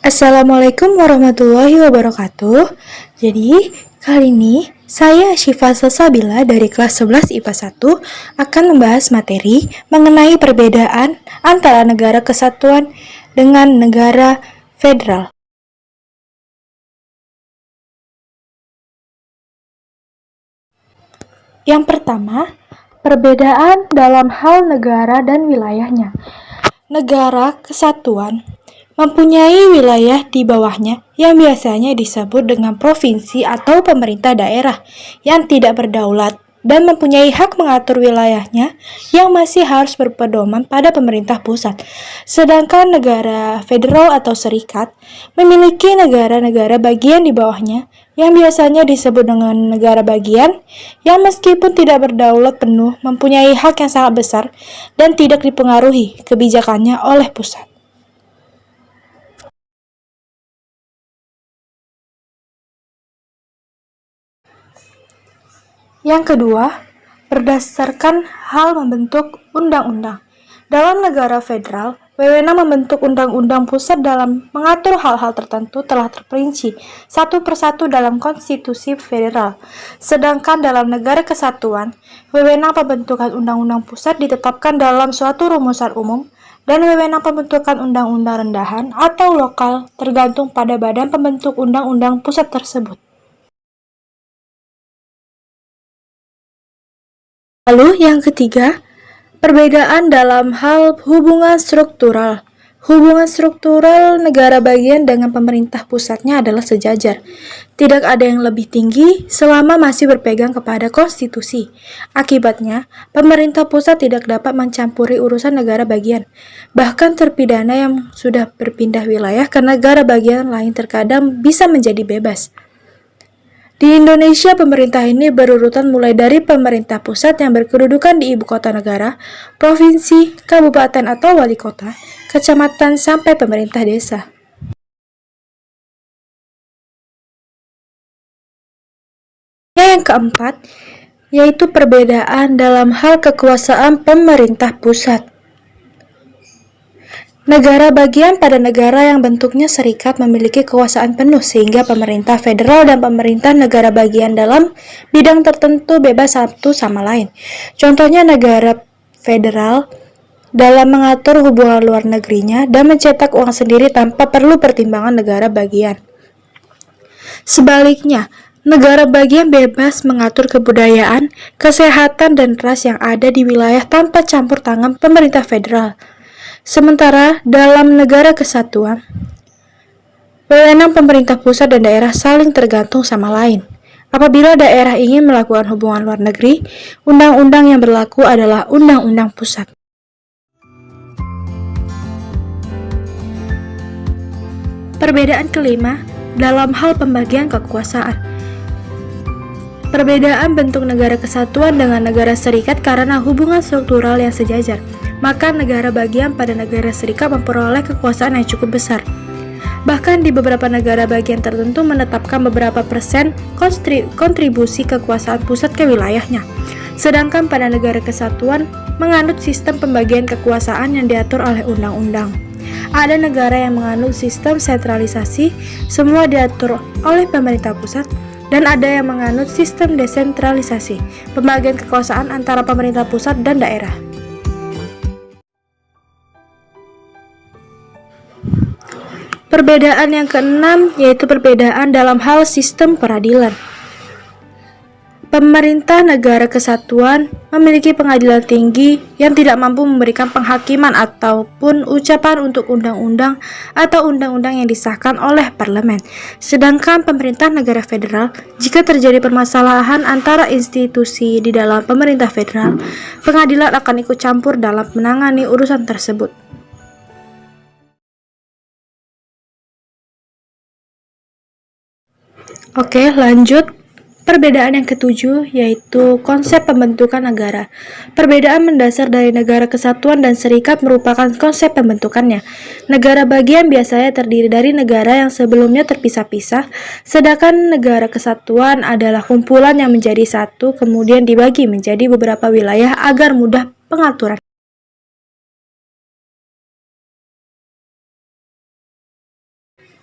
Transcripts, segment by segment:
Assalamualaikum warahmatullahi wabarakatuh. Jadi, kali ini saya Syifa Salsabila dari kelas 11 IPA 1 akan membahas materi mengenai perbedaan antara negara kesatuan dengan negara federal. Yang pertama, perbedaan dalam hal negara dan wilayahnya. Negara kesatuan mempunyai wilayah di bawahnya yang biasanya disebut dengan provinsi atau pemerintah daerah yang tidak berdaulat dan mempunyai hak mengatur wilayahnya yang masih harus berpedoman pada pemerintah pusat. Sedangkan negara federal atau serikat memiliki negara-negara bagian di bawahnya yang biasanya disebut dengan negara bagian yang meskipun tidak berdaulat penuh mempunyai hak yang sangat besar dan tidak dipengaruhi kebijakannya oleh pusat. Yang kedua, berdasarkan hal membentuk undang-undang. Dalam negara federal, wewenang membentuk undang-undang pusat dalam mengatur hal-hal tertentu telah terperinci satu persatu dalam konstitusi federal. Sedangkan dalam negara kesatuan, wewenang pembentukan undang-undang pusat ditetapkan dalam suatu rumusan umum dan wewenang pembentukan undang-undang rendahan atau lokal tergantung pada badan pembentuk undang-undang pusat tersebut. Lalu yang ketiga, perbedaan dalam hal hubungan struktural. Hubungan struktural negara bagian dengan pemerintah pusatnya adalah sejajar. Tidak ada yang lebih tinggi selama masih berpegang kepada konstitusi. Akibatnya, pemerintah pusat tidak dapat mencampuri urusan negara bagian. Bahkan terpidana yang sudah berpindah wilayah ke negara bagian lain terkadang bisa menjadi bebas. Di Indonesia, pemerintah ini berurutan mulai dari pemerintah pusat yang berkedudukan di ibu kota negara, provinsi, kabupaten atau wali kota, kecamatan, sampai pemerintah desa. Yang keempat, yaitu perbedaan dalam hal kekuasaan pemerintah pusat. Negara bagian pada negara yang bentuknya serikat memiliki kekuasaan penuh sehingga pemerintah federal dan pemerintah negara bagian dalam bidang tertentu bebas satu sama lain. Contohnya negara federal dalam mengatur hubungan luar negerinya dan mencetak uang sendiri tanpa perlu pertimbangan negara bagian. Sebaliknya, negara bagian bebas mengatur kebudayaan, kesehatan, dan ras yang ada di wilayah tanpa campur tangan pemerintah federal. Sementara dalam negara kesatuan, wewenang pemerintah pusat dan daerah saling tergantung sama lain. Apabila daerah ingin melakukan hubungan luar negeri, undang-undang yang berlaku adalah undang-undang pusat. Perbedaan kelima dalam hal pembagian kekuasaan. Perbedaan bentuk negara kesatuan dengan negara serikat karena hubungan struktural yang sejajar, maka negara bagian pada negara serikat memperoleh kekuasaan yang cukup besar. Bahkan di beberapa negara bagian tertentu menetapkan beberapa persen kontribusi kekuasaan pusat ke wilayahnya. Sedangkan pada negara kesatuan menganut sistem pembagian kekuasaan yang diatur oleh undang-undang. Ada negara yang menganut sistem sentralisasi, semua diatur oleh pemerintah pusat, dan ada yang menganut sistem desentralisasi, pembagian kekuasaan antara pemerintah pusat dan daerah. Perbedaan yang keenam yaitu perbedaan dalam hal sistem peradilan. Pemerintah negara kesatuan memiliki pengadilan tinggi yang tidak mampu memberikan penghakiman ataupun ucapan untuk undang-undang atau undang-undang yang disahkan oleh parlemen. Sedangkan pemerintah negara federal, jika terjadi permasalahan antara institusi di dalam pemerintah federal, pengadilan akan ikut campur dalam menangani urusan tersebut. Oke, lanjut. Perbedaan yang ketujuh yaitu konsep pembentukan negara. Perbedaan mendasar dari negara kesatuan dan serikat merupakan konsep pembentukannya. Negara bagian biasanya terdiri dari negara yang sebelumnya terpisah-pisah, sedangkan negara kesatuan adalah kumpulan yang menjadi satu kemudian dibagi menjadi beberapa wilayah agar mudah pengaturan.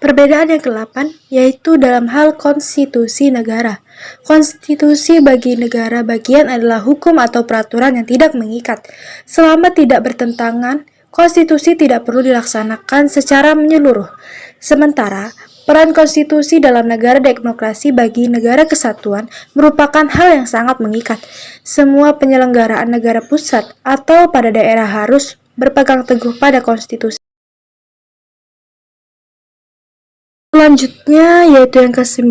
Perbedaan yang ke-8 yaitu dalam hal konstitusi negara. Konstitusi bagi negara bagian adalah hukum atau peraturan yang tidak mengikat. Selama tidak bertentangan, konstitusi tidak perlu dilaksanakan secara menyeluruh. Sementara, peran konstitusi dalam negara demokrasi bagi negara kesatuan merupakan hal yang sangat mengikat. Semua penyelenggaraan negara pusat atau pada daerah harus berpegang teguh pada konstitusi. Selanjutnya yaitu yang ke-9,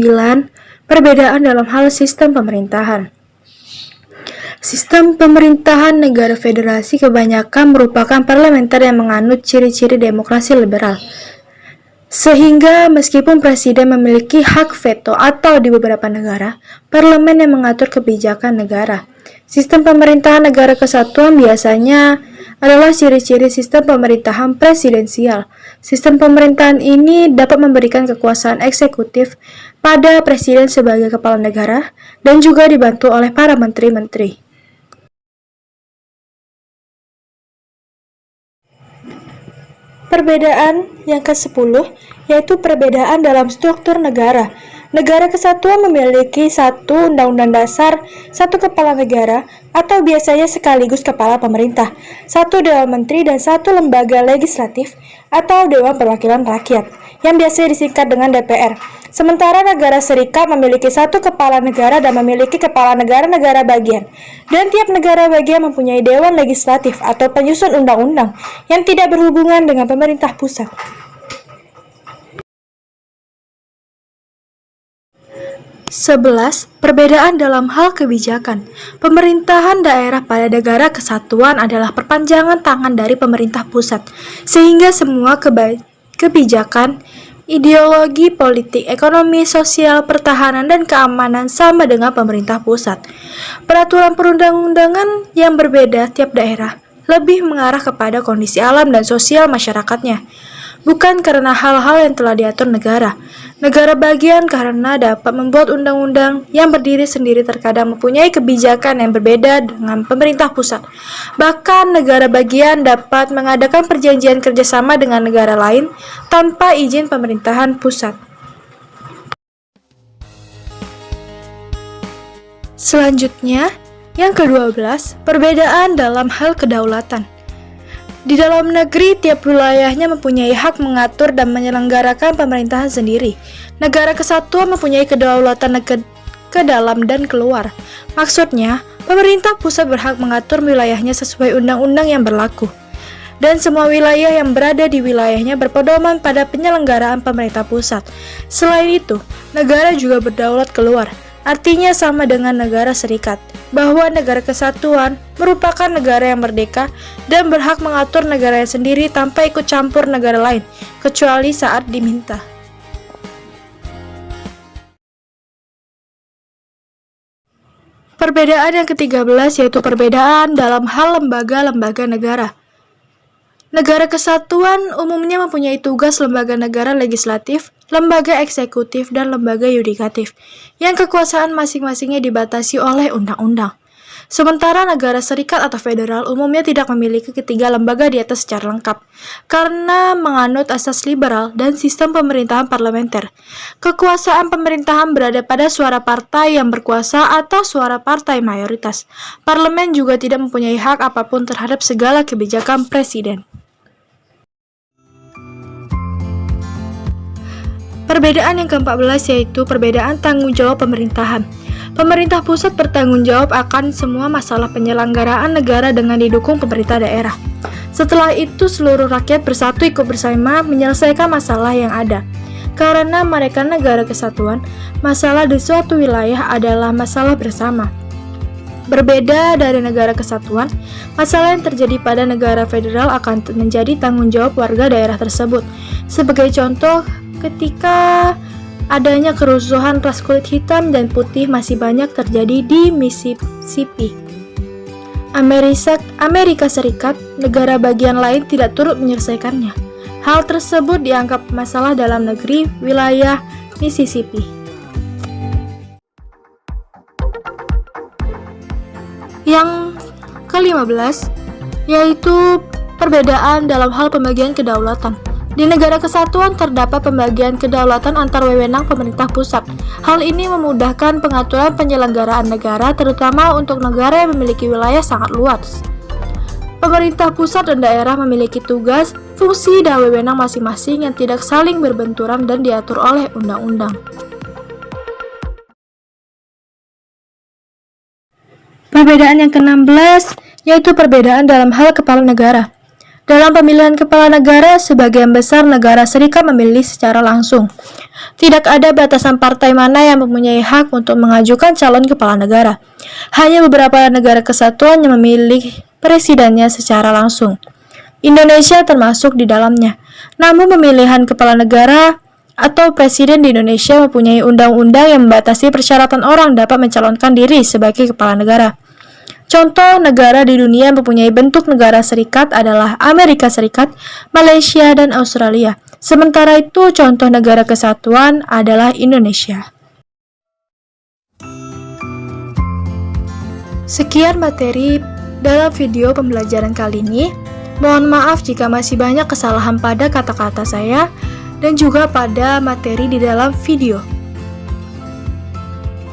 perbedaan dalam hal sistem pemerintahan. Sistem pemerintahan negara federasi kebanyakan merupakan parlementer yang menganut ciri-ciri demokrasi liberal. Sehingga meskipun presiden memiliki hak veto atau di beberapa negara, parlemen yang mengatur kebijakan negara. Sistem pemerintahan negara kesatuan biasanya adalah ciri-ciri sistem pemerintahan presidensial. Sistem pemerintahan ini dapat memberikan kekuasaan eksekutif pada presiden sebagai kepala negara dan juga dibantu oleh para menteri-menteri. Perbedaan yang ke-10 yaitu perbedaan dalam struktur negara. Negara kesatuan memiliki satu undang-undang dasar, satu kepala negara, atau biasanya sekaligus kepala pemerintah, satu dewan menteri, dan satu lembaga legislatif atau dewan perwakilan rakyat, yang biasanya disingkat dengan DPR. Sementara negara serikat memiliki satu kepala negara dan memiliki kepala negara-negara bagian, dan tiap negara bagian mempunyai dewan legislatif atau penyusun undang-undang yang tidak berhubungan dengan pemerintah pusat. 11. Perbedaan dalam hal kebijakan. Pemerintahan daerah pada negara kesatuan adalah perpanjangan tangan dari pemerintah pusat, sehingga semua kebijakan, ideologi, politik, ekonomi, sosial, pertahanan, dan keamanan sama dengan pemerintah pusat. Peraturan perundang-undangan yang berbeda tiap daerah lebih mengarah kepada kondisi alam dan sosial masyarakatnya, bukan karena hal-hal yang telah diatur negara. Negara bagian karena dapat membuat undang-undang yang berdiri sendiri terkadang mempunyai kebijakan yang berbeda dengan pemerintah pusat. Bahkan negara bagian dapat mengadakan perjanjian kerjasama dengan negara lain tanpa izin pemerintahan pusat. Selanjutnya, yang ke-12, perbedaan dalam hal kedaulatan. Di dalam negeri, tiap wilayahnya mempunyai hak mengatur dan menyelenggarakan pemerintahan sendiri. Negara kesatuan mempunyai kedaulatan ke dalam dan keluar. Maksudnya, pemerintah pusat berhak mengatur wilayahnya sesuai undang-undang yang berlaku. Dan semua wilayah yang berada di wilayahnya berpedoman pada penyelenggaraan pemerintah pusat. Selain itu, negara juga berdaulat keluar. Artinya sama dengan negara serikat, bahwa negara kesatuan merupakan negara yang merdeka dan berhak mengatur negaranya sendiri tanpa ikut campur negara lain, kecuali saat diminta. Perbedaan yang ke-13 yaitu perbedaan dalam hal lembaga-lembaga negara. Negara kesatuan umumnya mempunyai tugas lembaga negara legislatif, lembaga eksekutif, dan lembaga yudikatif, yang kekuasaan masing-masingnya dibatasi oleh undang-undang. Sementara negara serikat atau federal umumnya tidak memiliki ketiga lembaga di atas secara lengkap, karena menganut asas liberal dan sistem pemerintahan parlementer. Kekuasaan pemerintahan berada pada suara partai yang berkuasa atau suara partai mayoritas. Parlemen juga tidak mempunyai hak apapun terhadap segala kebijakan presiden. Perbedaan yang ke-14 yaitu perbedaan tanggung jawab pemerintahan. Pemerintah pusat bertanggung jawab akan semua masalah penyelenggaraan negara dengan didukung pemerintah daerah. Setelah itu seluruh rakyat bersatu ikut bersama menyelesaikan masalah yang ada. Karena mereka negara kesatuan, masalah di suatu wilayah adalah masalah bersama. Berbeda dari negara kesatuan, masalah yang terjadi pada negara federal akan menjadi tanggung jawab warga daerah tersebut. Sebagai contoh, ketika adanya kerusuhan ras kulit hitam dan putih masih banyak terjadi di Mississippi, Amerika Serikat, negara bagian lain tidak turut menyelesaikannya. Hal tersebut dianggap masalah dalam negeri wilayah Mississippi. Yang ke-15 yaitu perbedaan dalam hal pembagian kedaulatan. Di negara kesatuan terdapat pembagian kedaulatan antar wewenang pemerintah pusat. Hal ini memudahkan pengaturan penyelenggaraan negara, terutama untuk negara yang memiliki wilayah sangat luas. Pemerintah pusat dan daerah memiliki tugas, fungsi, dan wewenang masing-masing yang tidak saling berbenturan dan diatur oleh undang-undang. Perbedaan yang ke-16 yaitu perbedaan dalam hal kepala negara. Dalam pemilihan kepala negara, sebagian besar negara serikat memilih secara langsung. Tidak ada batasan partai mana yang mempunyai hak untuk mengajukan calon kepala negara. Hanya beberapa negara kesatuan yang memilih presidennya secara langsung. Indonesia termasuk di dalamnya. Namun pemilihan kepala negara atau presiden di Indonesia mempunyai undang-undang yang membatasi persyaratan orang dapat mencalonkan diri sebagai kepala negara. Contoh negara di dunia yang mempunyai bentuk negara serikat adalah Amerika Serikat, Malaysia, dan Australia. Sementara itu, contoh negara kesatuan adalah Indonesia. Sekian materi dalam video pembelajaran kali ini. Mohon maaf jika masih banyak kesalahan pada kata-kata saya dan juga pada materi di dalam video.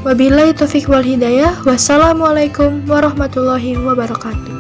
Wabillahi taufiq wal hidayah. Wassalamualaikum warahmatullahi wabarakatuh.